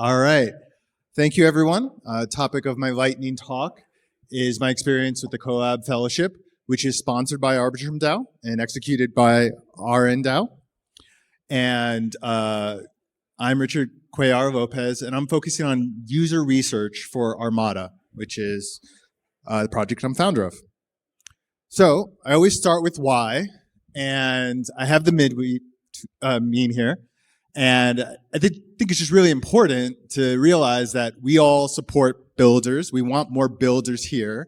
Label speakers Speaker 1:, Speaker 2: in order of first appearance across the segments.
Speaker 1: All right. Thank you, everyone. Topic of my lightning talk is my experience with the Co.Lab Fellowship, which is sponsored by Arbitrum DAO and executed by RN DAO. And I'm Richard Cuellar Lopez, and I'm focusing on user research for Armada, which is the project I'm founder of. So I always start with why, and I have the midweek mean here. And I think it's just really important to realize that we all support builders. We want more builders here.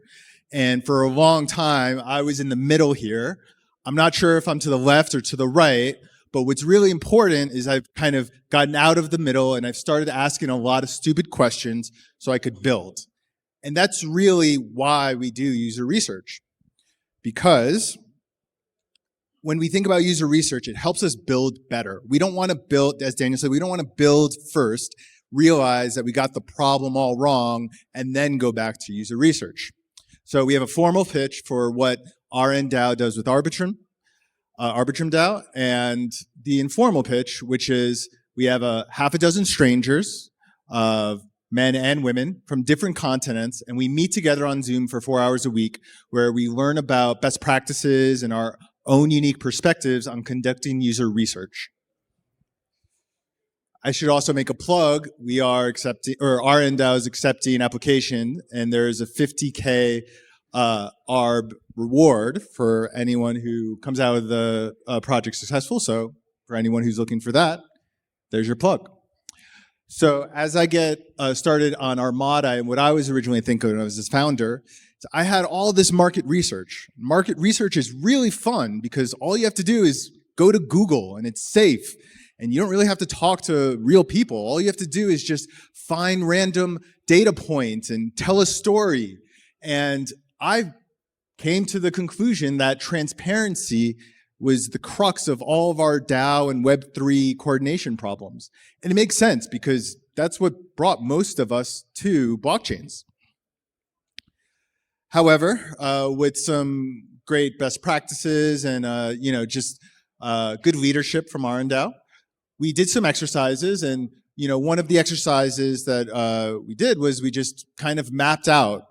Speaker 1: And for a long time, I was in the middle here. I'm not sure if I'm to the left or to the right, but what's really important is I've kind of gotten out of the middle and I've started asking a lot of stupid questions so I could build. And that's really why we do user research. Because when we think about user research, it helps us build better. We don't want to build, as Daniel said, we don't want to build first, realize that we got the problem all wrong, and then go back to user research. So we have a formal pitch for what RN DAO does with Arbitrum DAO, and the informal pitch, which is we have a half a dozen strangers, men and women from different continents, and we meet together on Zoom for 4 hours a week where we learn about best practices and our own unique perspectives on conducting user research. I should also make a plug. We are accepting, or RN DAO is accepting an application, and there's a 50K ARB reward for anyone who comes out of the project successful. So for anyone who's looking for that, there's your plug. So as I get started on Armada and what I was originally thinking of as its founder, I had all this market research. Market research is really fun because all you have to do is go to Google and it's safe. And you don't really have to talk to real people. All you have to do is just find random data points and tell a story. And I came to the conclusion that transparency was the crux of all of our DAO and Web3 coordination problems. And it makes sense because that's what brought most of us to blockchains. However, with some great best practices and just good leadership from RN DAO, we did some exercises, and one of the exercises that we did was we just kind of mapped out,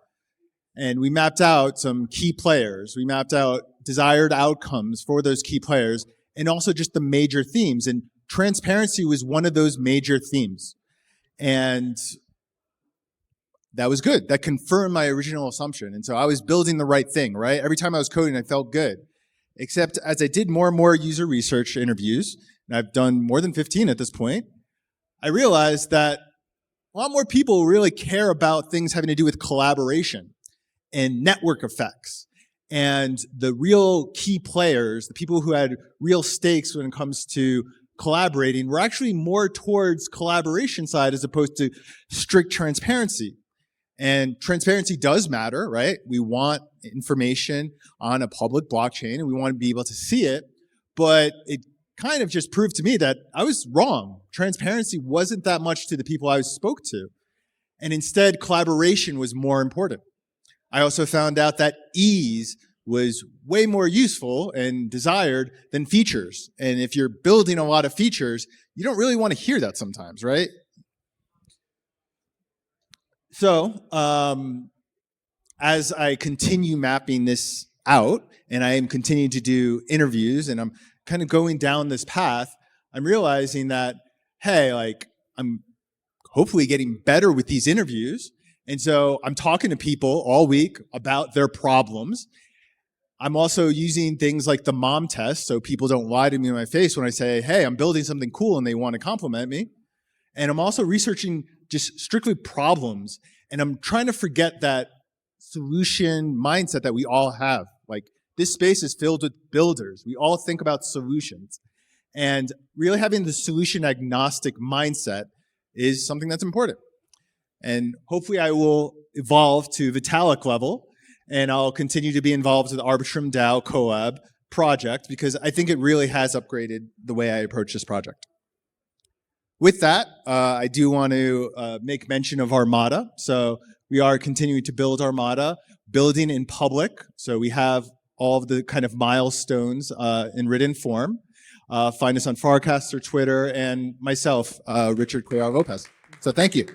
Speaker 1: and we mapped out some key players. We mapped out desired outcomes for those key players, and also just the major themes. And transparency was one of those major themes, and that was good. That confirmed my original assumption. And so I was building the right thing, right? Every time I was coding, I felt good. Except as I did more and more user research interviews, and I've done more than 15 at this point, I realized that a lot more people really care about things having to do with collaboration and network effects. And the real key players, the people who had real stakes when it comes to collaborating, were actually more towards collaboration side as opposed to strict transparency. And transparency does matter, right? We want information on a public blockchain and we want to be able to see it, but it kind of just proved to me that I was wrong. Transparency wasn't that much to the people I spoke to. And instead, collaboration was more important. I also found out that ease was way more useful and desired than features. And if you're building a lot of features, you don't really want to hear that sometimes, right? So, as I continue mapping this out, and I am continuing to do interviews, and I'm kind of going down this path, I'm realizing that, hey, I'm hopefully getting better with these interviews. And so I'm talking to people all week about their problems. I'm also using things like the mom test so people don't lie to me in my face when I say, hey, I'm building something cool and they want to compliment me. And I'm also researching just strictly problems. And I'm trying to forget that solution mindset that we all have. Like, this space is filled with builders. We all think about solutions. And really having the solution agnostic mindset is something that's important. And hopefully I will evolve to Vitalik level, and I'll continue to be involved with the Arbitrum DAO Co.Lab project because I think it really has upgraded the way I approach this project. With that, I do want to make mention of Armada. So we are continuing to build Armada, building in public. So we have all of the kind of milestones in written form. Find us on Farcaster, Twitter, and myself, Richard Cuellar Lopez. So thank you.